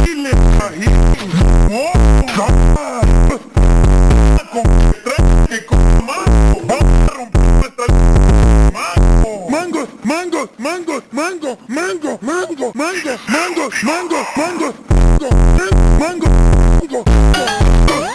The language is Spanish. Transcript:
Chile, que con mango, vamos a romper nuestra mango, mango, mango, mango, mango, mango, mango, mango, mango, mango, mango, mango, mango, mango.